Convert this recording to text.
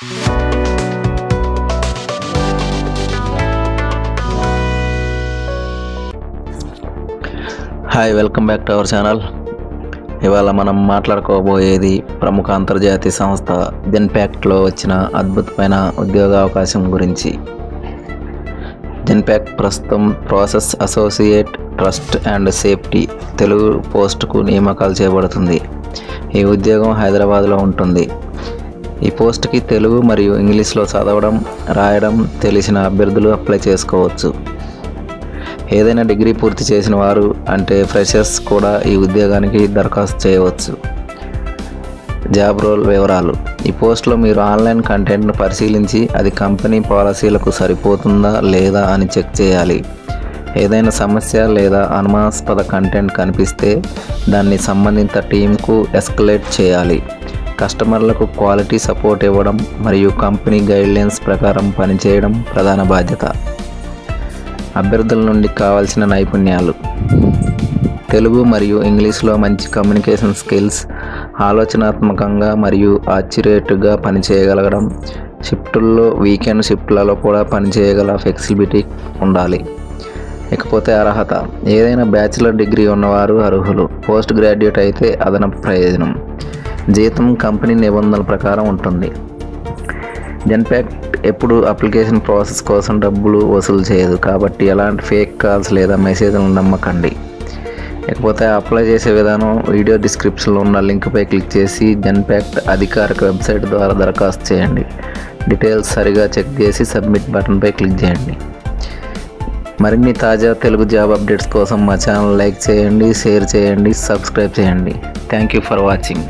Hi, welcome back to our channel. ఇవాళ మనం మాట్లాడుకోబోయేది ప్రముఖ అంతర్జాతీయ సంస్థ జెన్పాక్ట్లో వచ్చిన అద్భుతమైన ఉద్యోగ అవకాశం గురించి. జెన్పాక్ట్ ప్రస్తుతం process associate trust and safety Telugu పోస్టుకు నియామకాలు చేయబడుతుంది. ఈ ఉద్యోగం హైదరాబాద్లో ఉంటుంది. ఈ పోస్ట్కి తెలుగు మరియు ఇంగ్లీష్లో చదవడం, రాయడం తెలిసిన అభ్యర్థులు అప్లై చేసుకోవచ్చు. ఏదైనా డిగ్రీ పూర్తి చేసిన వారు అంటే ఫ్రెషర్స్ కూడా ఈ ఉద్యోగానికి దరఖాస్తు చేయవచ్చు. జాబ్ రోల్ వివరాలు. ఈ పోస్ట్లో మీరు ఆన్లైన్ కంటెంట్ను పరిశీలించి అది కంపెనీ పాలసీలకు సరిపోతుందా లేదా అని చెక్ చేయాలి. ఏదైనా సమస్య లేదా అనుమానాస్పద కంటెంట్ కనిపిస్తే దాన్ని సంబంధిత టీంకు ఎస్కలేట్ చేయాలి. కస్టమర్లకు క్వాలిటీ సపోర్ట్ ఇవ్వడం మరియు కంపెనీ గైడ్లైన్స్ ప్రకారం పనిచేయడం ప్రధాన బాధ్యత. అభ్యర్థుల నుండి కావాల్సిన నైపుణ్యాలు: తెలుగు మరియు ఇంగ్లీష్లో మంచి కమ్యూనికేషన్ స్కిల్స్, ఆలోచనాత్మకంగా మరియు యాక్యురేట్గా పనిచేయగలగడం, షిఫ్టుల్లో వీకెండ్ షిఫ్ట్లలో కూడా పనిచేయగల ఫ్లెక్సిబిలిటీ ఉండాలి. ఇకపోతే అర్హత: ఏదైనా బ్యాచిలర్ డిగ్రీ ఉన్నవారు అర్హులు. పోస్ట్ గ్రాడ్యుయేట్ అయితే అదనపు ప్రయోజనం. జీతం కంపెనీ నిబంధనల ప్రకారం ఉంటుంది. జెన్పాక్ట్ ఎప్పుడు అప్లికేషన్ ప్రాసెస్ కోసం డబ్బులు వసూలు చేయదు, కాబట్టి ఎలాంటి ఫేక్ కాల్స్ లేదా మెసేజ్లను నమ్మకండి. ఇకపోతే అప్లై చేసే విధానం వీడియో డిస్క్రిప్షన్లో ఉన్న లింక్పై క్లిక్ చేసి జెన్పాక్ట్ అధికారిక వెబ్సైట్ ద్వారా దరఖాస్తు చేయండి. డీటెయిల్స్ సరిగా చెక్ చేసి సబ్మిట్ బటన్పై క్లిక్ చేయండి. మరిన్ని తాజా తెలుగు జాబ్ అప్డేట్స్ కోసం మా ఛానల్ లైక్ చేయండి, షేర్ చేయండి, సబ్స్క్రైబ్ చేయండి. Thank you for watching.